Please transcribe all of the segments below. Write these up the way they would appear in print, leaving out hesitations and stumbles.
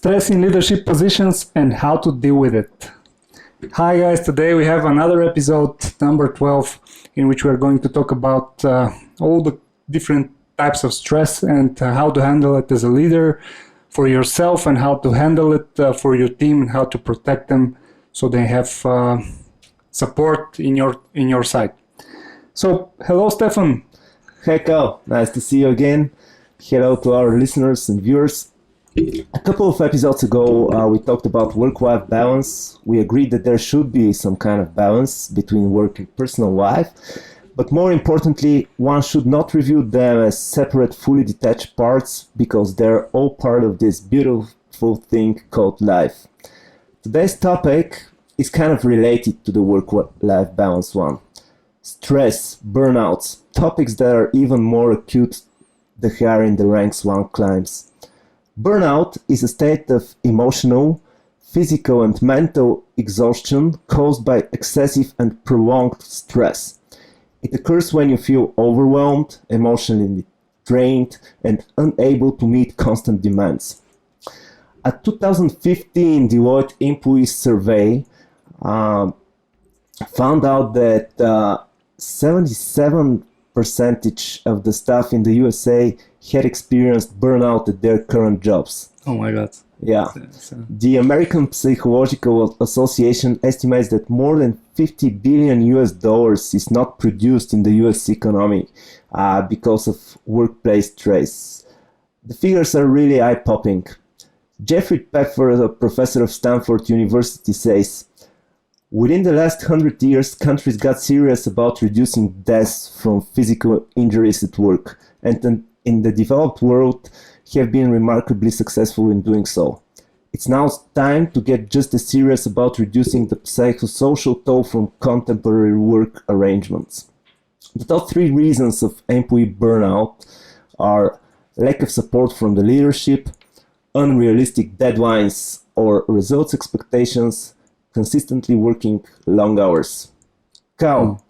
stress in leadership positions and how to deal with it. Hi guys, today we have another episode, number 12, in which we're going to talk about all the different types of stress and how to handle it as a leader for yourself, and how to handle it for your team, and how to protect them so they have support in your side. So, hello Stefan. Hey Kal, nice to see you again. Hello to our listeners and viewers. A couple of episodes ago, we talked about work-life balance. We agreed that there should be some kind of balance between work and personal life. But more importantly, one should not review them as separate, fully detached parts, because they're all part of this beautiful thing called life. Today's topic is kind of related to the work-life balance one. Stress, burnouts, topics that are even more acute the higher in the ranks one climbs. Burnout is a state of emotional, physical and mental exhaustion caused by excessive and prolonged stress. It occurs when you feel overwhelmed, emotionally drained, and unable to meet constant demands. A 2015 Deloitte employee survey found out that 77% of the staff in the USA had experienced burnout at their current jobs. Oh my God. Yeah. The American Psychological Association estimates that more than $50 billion is not produced in the US economy because of workplace stress. The figures are really eye-popping. Jeffrey Pfeffer, a professor of Stanford University, says, within the last 100 years, countries got serious about reducing deaths from physical injuries at work, and in the developed world have been remarkably successful in doing so. It's now time to get just as serious about reducing the psychosocial toll from contemporary work arrangements. The top three reasons of employee burnout are lack of support from the leadership, unrealistic deadlines or results expectations, consistently working long hours. Kal,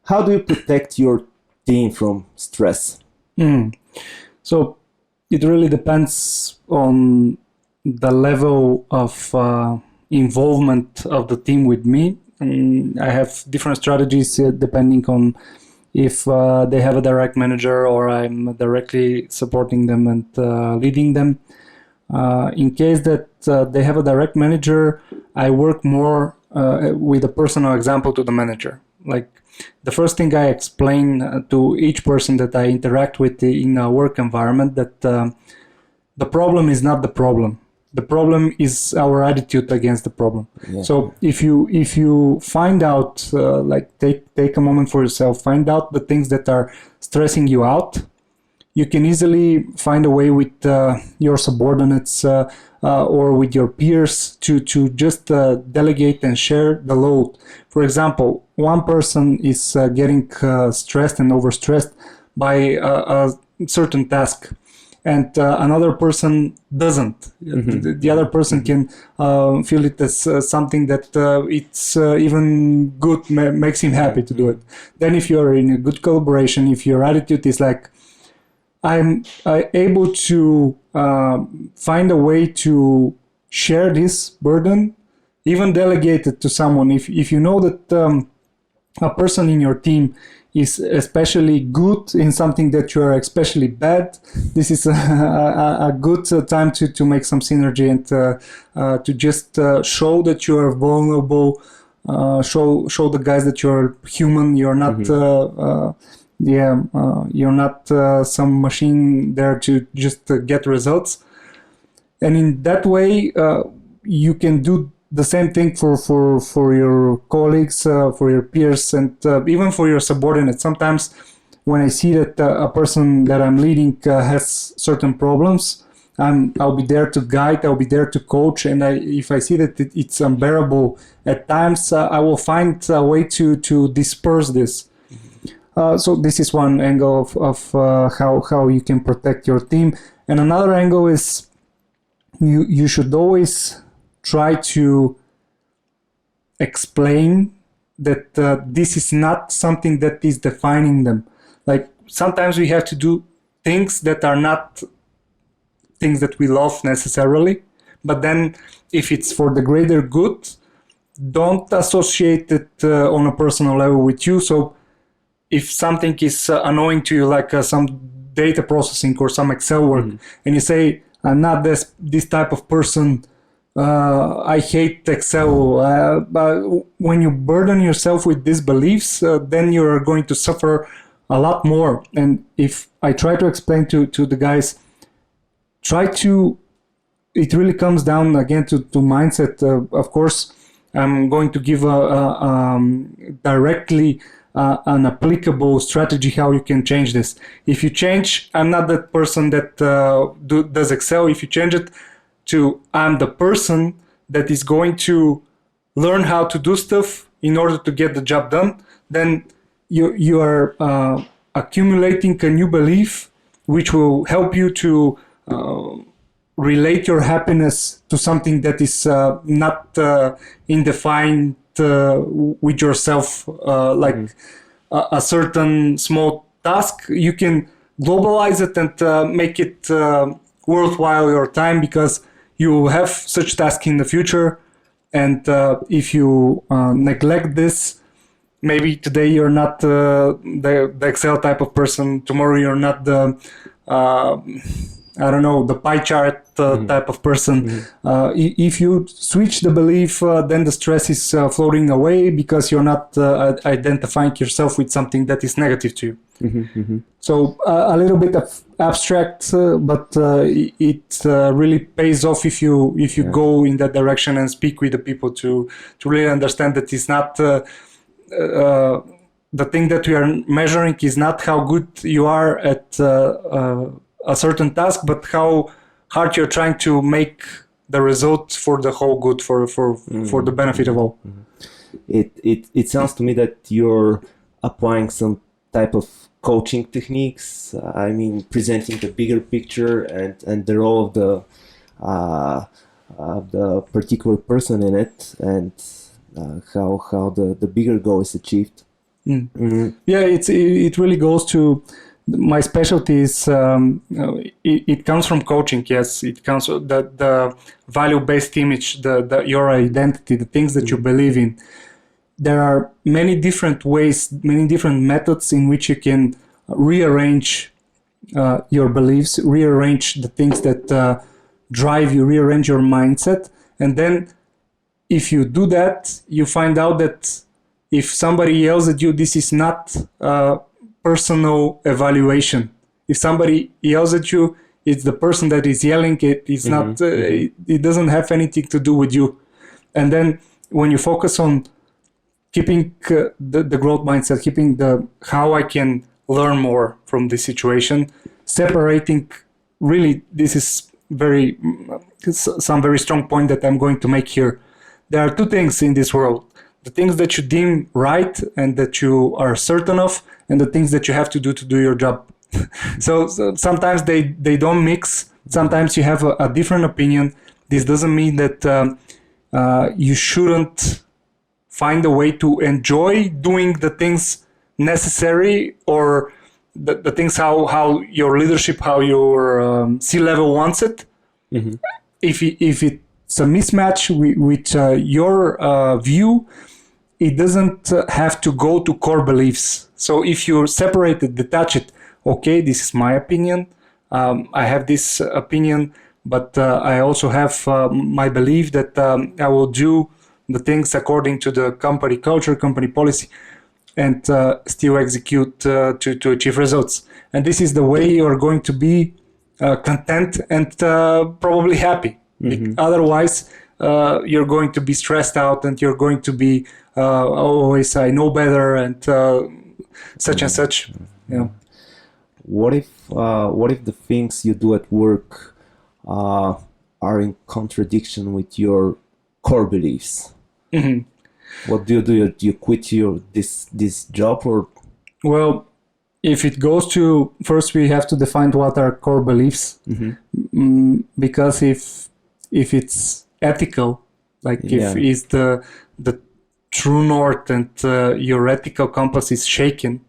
how do you protect your team from stress? So it really depends on the level of involvement of the team with me. I have different strategies depending on if they have a direct manager or I'm directly supporting them and leading them. In case that they have a direct manager, I work more with a personal example to the manager. Like the first thing I explain to each person that I interact with in a work environment, that the problem is not the problem. The problem is our attitude against the problem. Yeah. So if you find out, take a moment for yourself, find out the things that are stressing you out, you can easily find a way with your subordinates or with your peers to just delegate and share the load. For example, one person is getting stressed and overstressed by a certain task, and another person doesn't. Mm-hmm. The other person can feel it as something that it's even good, makes him happy to do it. Then if you're in a good collaboration, if your attitude is like, I'm able to find a way to share this burden, even delegate it to someone. If you know that a person in your team is especially good in something that you are especially bad, this is a good time to make some synergy and to just show that you are vulnerable, show the guys that you're human, you're not you're not some machine there to just get results. And in that way, you can do the same thing for your colleagues, for your peers, and even for your subordinates. Sometimes when I see that a person that I'm leading has certain problems, I'll be there to guide, I'll be there to coach, and if I see that it's unbearable at times, I will find a way to disperse this. So this is one angle of how you can protect your team. And another angle is you should always try to explain that this is not something that is defining them. Like sometimes we have to do things that are not things that we love necessarily, but then if it's for the greater good, don't associate it on a personal level with you. So if something is annoying to you, like some data processing or some Excel work, and you say, I'm not this type of person, I hate Excel, but when you burden yourself with these beliefs, then you're going to suffer a lot more. And if I try to explain to the guys, it really comes down again to mindset. Of course, I'm going to give directly an applicable strategy how you can change this. If you change, I'm not that person that does Excel. If you change it to, I'm the person that is going to learn how to do stuff in order to get the job done, then you are accumulating a new belief which will help you to relate your happiness to something that is not indefined with yourself, like a certain small task. You can globalize it and make it worthwhile your time, because you will have such tasks in the future. And if you neglect this, maybe today you're not the Excel type of person, tomorrow you're not the the pie chart type of person. If you switch the belief, then the stress is floating away, because you're not identifying yourself with something that is negative to you. So a little bit of abstract, but it really pays off if you go in that direction and speak with the people to really understand that it's not the thing that we are measuring is not how good you are at a certain task, but how hard you're trying to make the result for the whole good, for the benefit of all. It sounds to me that you're applying some type of coaching techniques. I mean, presenting the bigger picture and the role of the particular person in it, and how the bigger goal is achieved. Yeah, it really goes to my specialty is it comes from coaching. Yes, it comes the value-based image, your identity, the things that you believe in. There are many different ways, many different methods in which you can rearrange your beliefs, rearrange the things that drive you, rearrange your mindset. And then if you do that, you find out that if somebody yells at you, this is not personal evaluation. If somebody yells at you, it's the person that is yelling. It's not. It doesn't have anything to do with you. And then when you focus on keeping the growth mindset, keeping how I can learn more from this situation, separating. Really, this is some very strong point that I'm going to make here. There are two things in this world: the things that you deem right and that you are certain of, and the things that you have to do your job. So sometimes they don't mix. Sometimes you have a different opinion. This doesn't mean that you shouldn't find a way to enjoy doing the things necessary, or the things how your leadership, how your C-level wants it. If it's a mismatch with your view, it doesn't have to go to core beliefs. So if you separate it, detach it, okay, this is my opinion. I have this opinion, but I also have my belief that I will do the things according to the company culture, company policy, and still execute to achieve results. And this is the way you're going to be content and probably happy. Otherwise, you're going to be stressed out, and you're going to be always I know better and such and such. Yeah. What if the things you do at work are in contradiction with your core beliefs? What do you do? Do you quit this job, or? Well, if it goes to, first we have to define what are core beliefs, because if it's ethical, like if it's the true north and your ethical compass is shaken,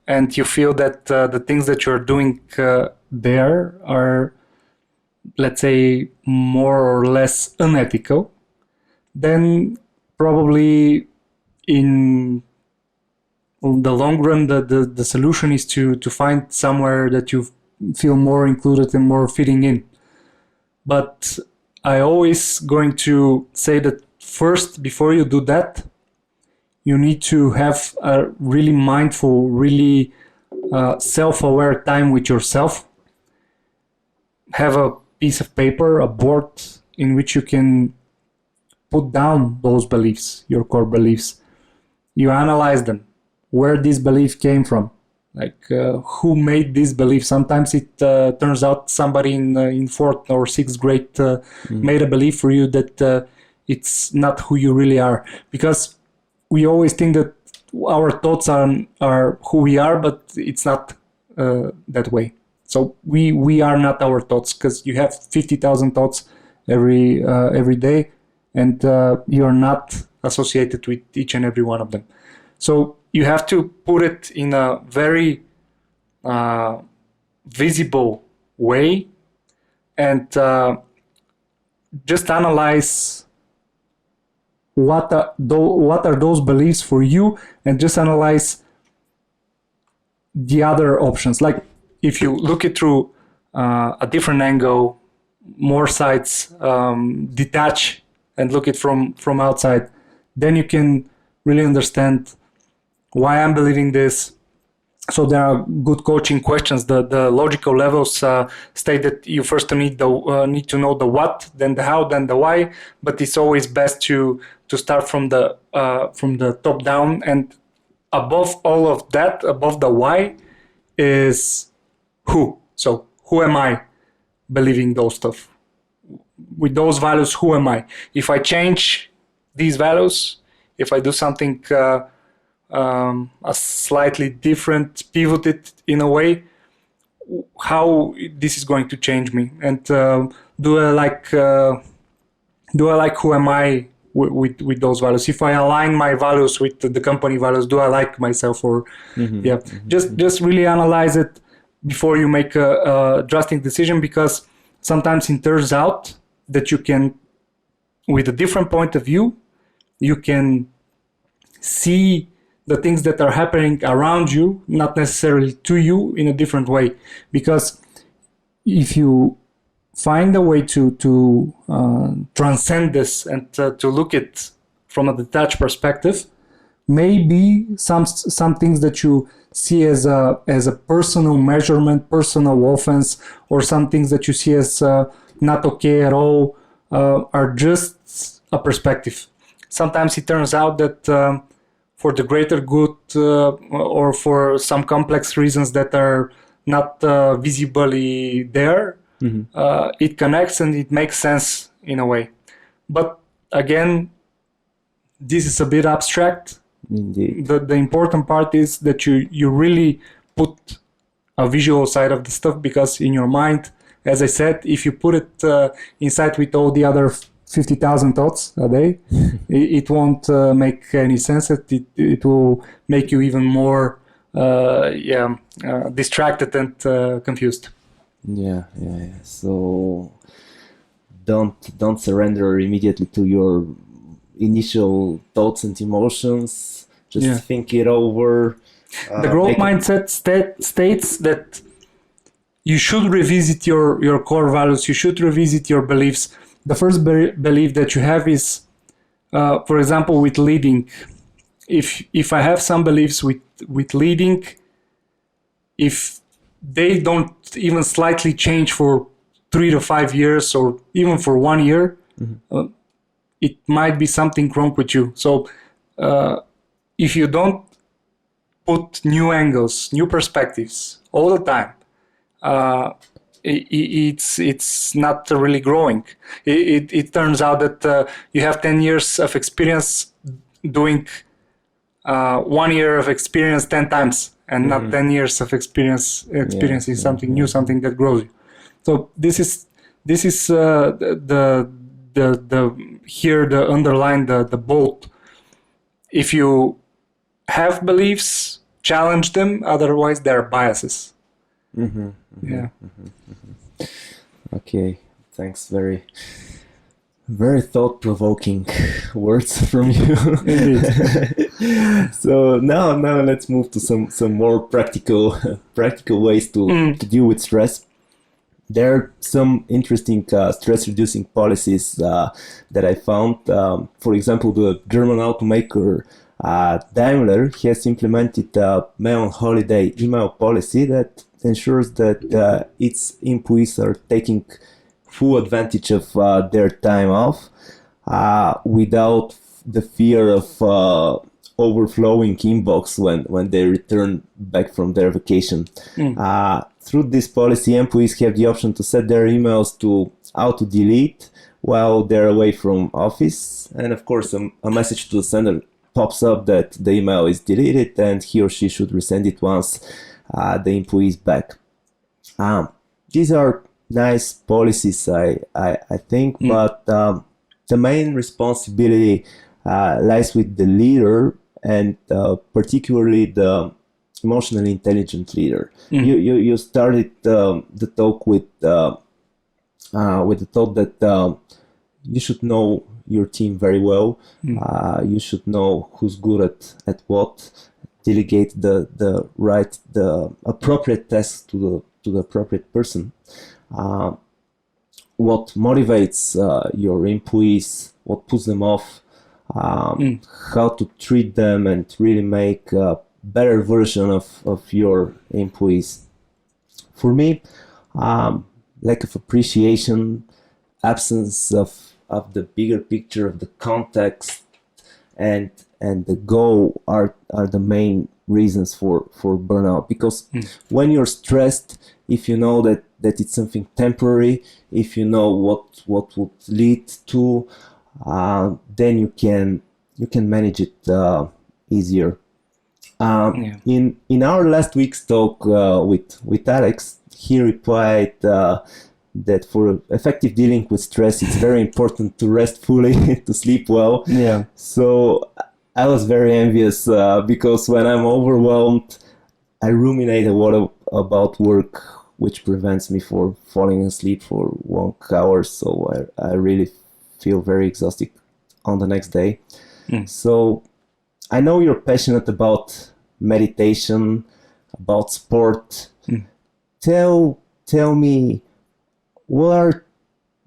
and you feel that the things that you're doing there are let's say, more or less unethical, then probably in the long run, the solution is to find somewhere that you feel more included and more fitting in. But I always going to say that first, before you do that, you need to have a really mindful, really self-aware time with yourself. Have a piece of paper, a board in which you can put down those beliefs, your core beliefs. You analyze them, where this belief came from, like who made this belief. Sometimes it turns out somebody in fourth or sixth grade made a belief for you that it's not who you really are. Because we always think that our thoughts are who we are, but it's not that way. So we are not our thoughts, because you have 50,000 thoughts every day, and you're not associated with each and every one of them. So you have to put it in a very visible way, and just analyze what are those beliefs for you, and just analyze the other options. Like if you look it through a different angle, more sides, detach and look it from outside, then you can really understand why I'm believing this. So there are good coaching questions. The logical levels state that you first need to know the what, then the how, then the why. But it's always best to start from the top down, and above all of that, above the why, is who. So who am I believing those stuff? With those values, who am I? If I change these values, if I do something a slightly different, pivot it in a way, how this is going to change me, and do I like who am I with those values? If I align my values with the company values, do I like myself? Or just really analyze it before you make a drastic decision, because sometimes it turns out that you can, with a different point of view, you can see the things that are happening around you, not necessarily to you, in a different way. Because if you find a way to transcend this and to look at it from a detached perspective, maybe some things that you see as a personal measurement, personal offense, or some things that you see as not okay at all, are just a perspective. Sometimes it turns out that for the greater good, or for some complex reasons that are not visibly there, it connects and it makes sense in a way. But again, this is a bit abstract. Indeed. The important part is that you really put a visual side of the stuff, because in your mind, as I said, if you put it inside with all the other 50,000 thoughts a day, it won't make any sense. It will make you even more distracted and confused. Yeah. So don't surrender immediately to your initial thoughts and emotions. Just think it over. The growth mindset states that you should revisit your core values. You should revisit your beliefs. The first belief that you have is, for example, with leading. If I have some beliefs with leading, if they don't even slightly change for 3 to 5 years, or even for 1 year, it might be something wrong with you. So if you don't put new angles, new perspectives all the time, it's not really growing. It turns out that you have 10 years of experience doing 1 year of experience 10 times, and not 10 years of experiencing something new, something that grows you. So this is the here the underline the bold. If you have beliefs, challenge them. Otherwise, they're biases. Okay, Thanks. Very, very thought-provoking words from you. So now let's move to some more practical ways to deal with stress. There are some interesting stress-reducing policies that I found. For example, the German automaker Daimler has implemented a May on Holiday email policy that ensures that its employees are taking full advantage of their time off without the fear of overflowing inbox when they return back from their vacation. Through this policy, employees have the option to set their emails to auto-delete while they're away from office. And of course, a message to the sender pops up that the email is deleted and he or she should resend it once the employee is back. These are nice policies, I think, but the main responsibility lies with the leader, and particularly the emotionally intelligent leader. You started the talk with the thought that you should know your team very well. You should know who's good at what. Delegate the appropriate tasks to the appropriate person. What motivates your employees, what puts them off, how to treat them and really make a better version of your employees. For me, lack of appreciation, absence of the bigger picture, of the context, and the goal are the main reasons for burnout. Because when you're stressed, if you know that it's something temporary, if you know what would lead to, then you can manage it easier. In our last week's talk with Alex, he replied that for effective dealing with stress, it's very important to rest fully, to sleep well. Yeah. So I was very envious because when I'm overwhelmed, I ruminate a lot about work, which prevents me from falling asleep for long hours. So I really feel very exhausted on the next day. So I know you're passionate about meditation, about sport. Tell me, what are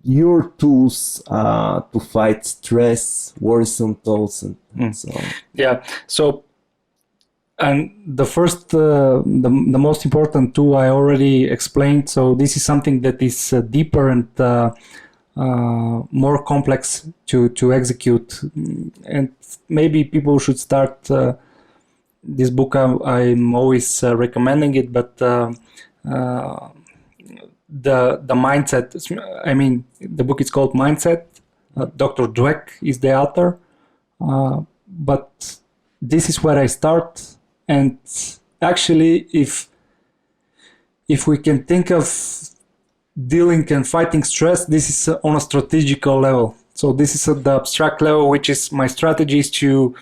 your tools to fight stress, worrisome thoughts, and so on? Yeah. So, and the first, the most important tool I already explained. So this is something that is deeper and more complex to execute. And maybe people should start this book. I'm always recommending it, but the mindset, I mean, the book is called Mindset. Dr. Dweck is the author. But this is where I start. And actually, if we can think of dealing and fighting stress, this is on a strategical level. So this is at the abstract level, which is my strategy is to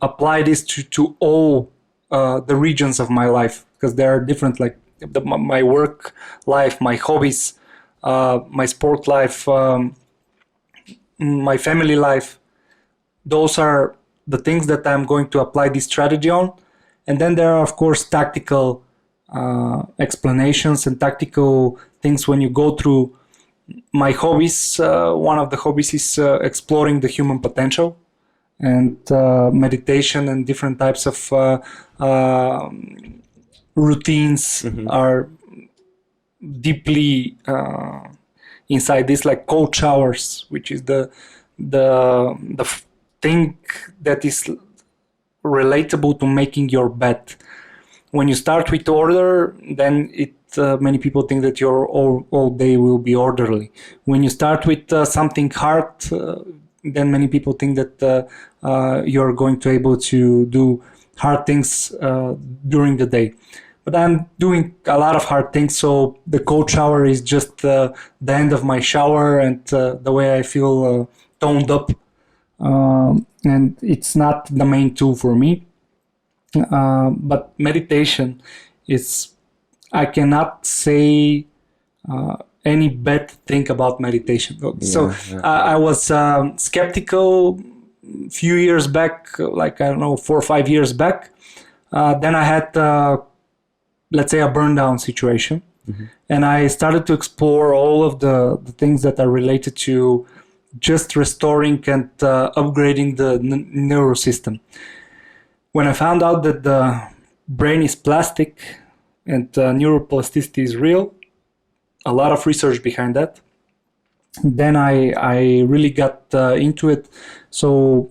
apply this to all the regions of my life, because there are different, like my work life, my hobbies, my sport life, my family life. Those are the things that I'm going to apply this strategy on. And then there are, of course, tactical explanations and tactical things when you go through my hobbies. One of the hobbies is exploring the human potential, and meditation and different types of routines are deeply inside this, like cold showers, which is the thing that is relatable to making your bed. When you start with order, then many people think that your all day will be orderly. When you start with something hard, then many people think that you're going to be able to do hard things during the day. But I'm doing a lot of hard things, so the cold shower is just the end of my shower and the way I feel toned up. And it's not the main tool for me. But meditation is, I cannot say any bad thing about meditation. So I was skeptical a few years back, like, I don't know, 4 or 5 years back. Then I had, let's say, a burn down situation. And I started to explore all of the things that are related to just restoring and upgrading the neural system. When I found out that the brain is plastic and neuroplasticity is real, a lot of research behind that, then I really got into it. So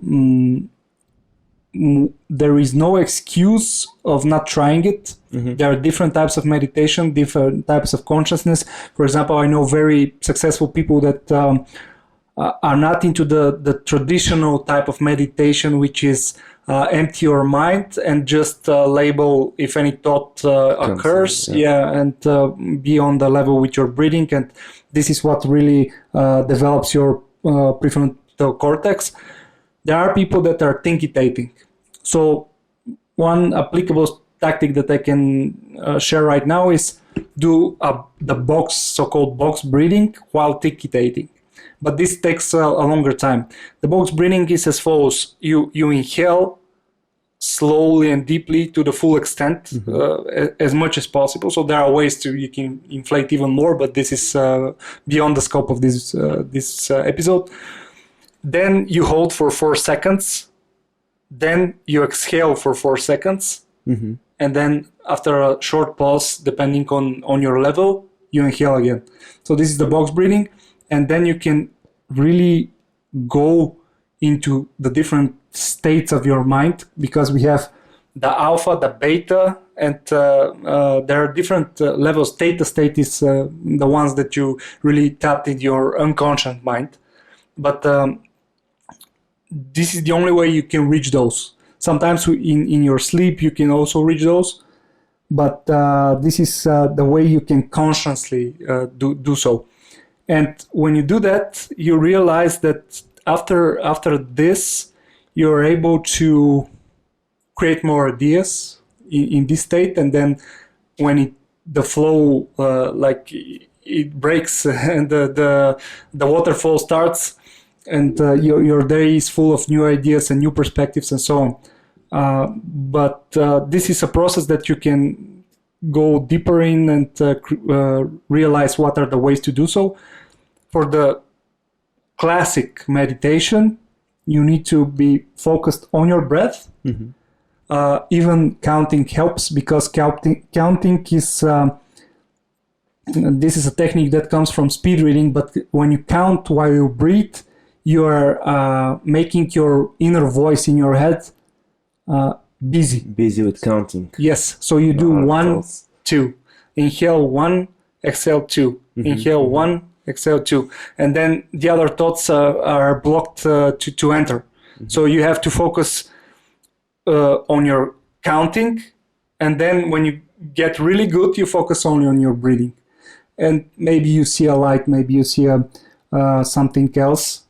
there is no excuse of not trying it. There are different types of meditation, different types of consciousness. For example, I know very successful people that are not into the traditional type of meditation, which is empty your mind and just label if any thought occurs, and be on the level with your breathing. And this is what really develops your prefrontal cortex. There are people that are thinky-tating. So one applicable tactic that I can share right now is do the so-called box breathing while thinky-tating. But this takes a longer time. The box breathing is as follows. You inhale slowly and deeply to the full extent, as much as possible. So there are ways you can inflate even more, but this is beyond the scope of this episode. Then you hold for 4 seconds. Then you exhale for 4 seconds. And then after a short pause, depending on your level, you inhale again. So this is the box breathing. And then you can really go into the different states of your mind, because we have the alpha, the beta, and there are different levels. Theta state is the ones that you really tap in your unconscious mind. But this is the only way you can reach those. Sometimes in your sleep you can also reach those, but this is the way you can consciously do so. And when you do that, you realize that after this, you're able to create more ideas in this state. And then when the flow, like it breaks and the waterfall starts, and your day is full of new ideas and new perspectives and so on. But this is a process that you can go deeper in and realize what are the ways to do so. For the classic meditation, you need to be focused on your breath. Even counting helps, because counting is this is a technique that comes from speed reading. But when you count while you breathe, you are making your inner voice in your head busy with counting. Yes. So you do 1, 2, inhale 1, exhale 2, inhale 1, exhale 2, and then the other thoughts are blocked to enter. So you have to focus on your counting, and then when you get really good, you focus only on your breathing. And maybe you see a light, maybe you see something else.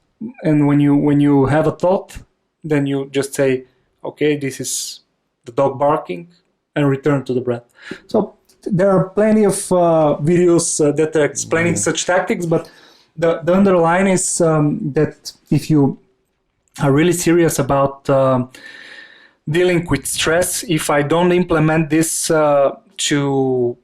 And when you have a thought, then you just say, okay, this is the dog barking, and return to the breath. So there are plenty of videos that are explaining such tactics, but the underline is that if you are really serious about dealing with stress, if I don't implement this to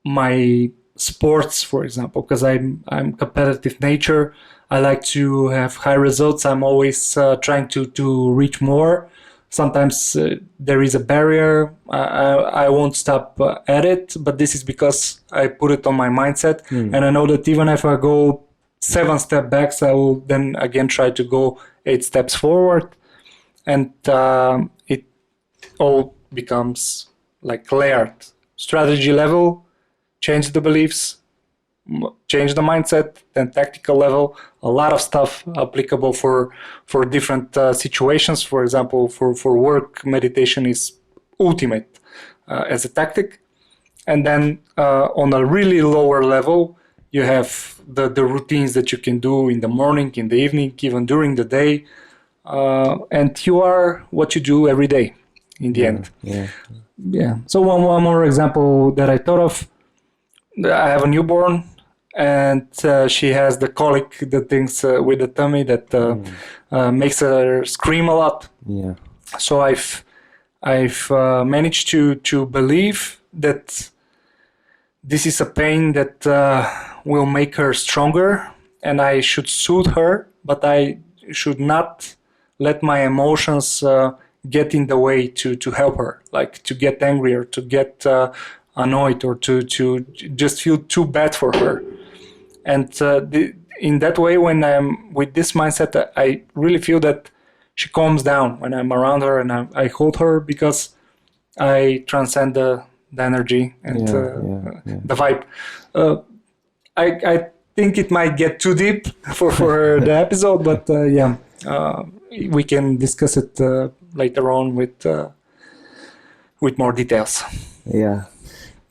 my sports, for example, because I'm competitive nature, I like to have high results. I'm always trying to reach more. Sometimes there is a barrier. I won't stop at it, but this is because I put it on my mindset. And I know that even if I go 7 steps back, I will then again try to go 8 steps forward. And it all becomes like layered. Strategy level, change the beliefs, change the mindset, then tactical level, a lot of stuff applicable for different situations. For example, for work, meditation is ultimate as a tactic. And then on a really lower level, you have the routines that you can do in the morning, in the evening, even during the day. And you are what you do every day in the end. Yeah. So one more example that I thought of. I have a newborn. and she has the colic, the things with the tummy that makes her scream a lot. Yeah. So I've managed to believe that this is a pain that will make her stronger, and I should soothe her, but I should not let my emotions get in the way to help her, like to get angry or to get annoyed or to just feel too bad for her. And in that way, when I'm with this mindset, I really feel that she calms down when I'm around her and I hold her, because I transcend the energy and the vibe. I think it might get too deep for the episode, but we can discuss it later on with more details. Yeah.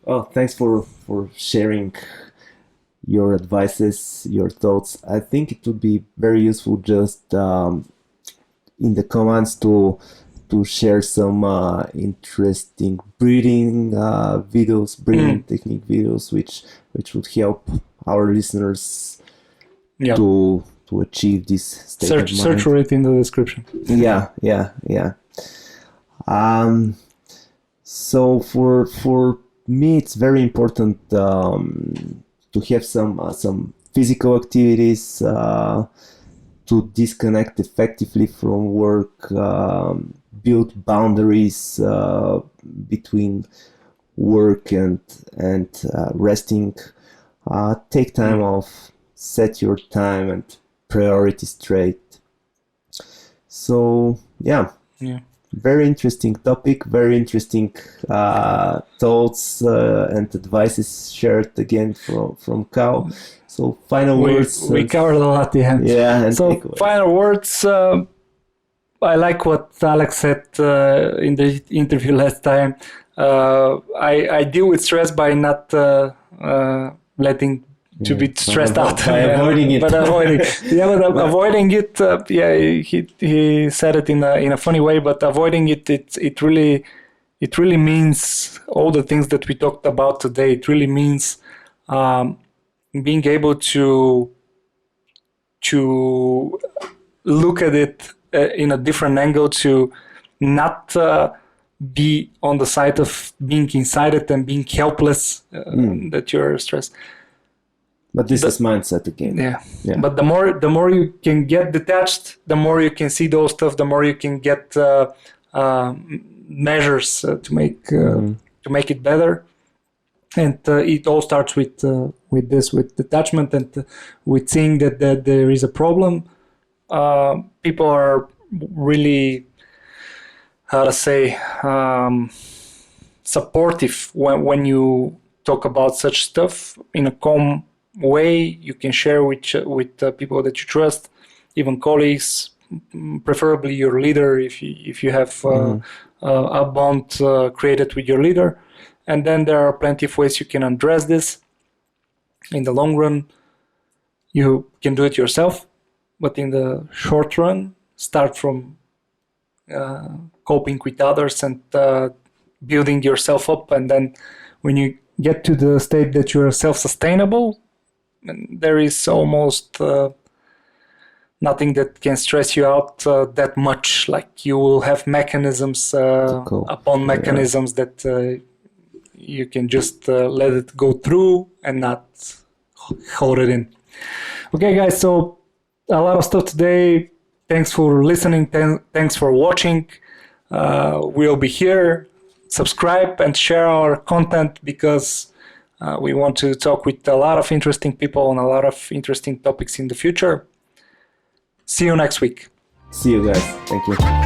Oh, thanks for sharing your advices, your thoughts. I think it would be very useful just in the comments to share some interesting breathing videos, breathing technique videos, which would help our listeners to achieve this state of mind. Search for it in the description. Yeah. So for me, it's very important to have some physical activities, to disconnect effectively from work, build boundaries between work and resting, take time off, set your time and priorities straight. So very interesting topic, very interesting thoughts and advices shared again from Kal. So final words. We covered a lot, yeah. Yeah. And so final words. I like what Alex said in the interview last time. I deal with stress by not letting to be stressed out. By avoiding it. Avoiding it. He said it in a funny way, but avoiding it really means all the things that we talked about today. It really means being able to look at it in a different angle, to not be on the side of being inside it and being helpless that you're stressed. But this is mindset again. Yeah. But the more you can get detached, the more you can see those stuff, the more you can get measures to make it better. And it all starts with detachment and with seeing that there is a problem. People are really, supportive when you talk about such stuff in a calm way. You can share with people that you trust, even colleagues, preferably your leader if you have a bond created with your leader. And then there are plenty of ways you can address this. In the long run, you can do it yourself, but in the short run, start from coping with others and building yourself up. And then when you get to the state that you're self-sustainable, there is almost nothing that can stress you out that much. Like you will have mechanisms upon mechanisms that you can just let it go through and not hold it in. Okay, guys, so a lot of stuff today. Thanks for listening. Thanks for watching. We'll be here. Subscribe and share our content, because we want to talk with a lot of interesting people on a lot of interesting topics in the future. See you next week. See you guys. Thank you.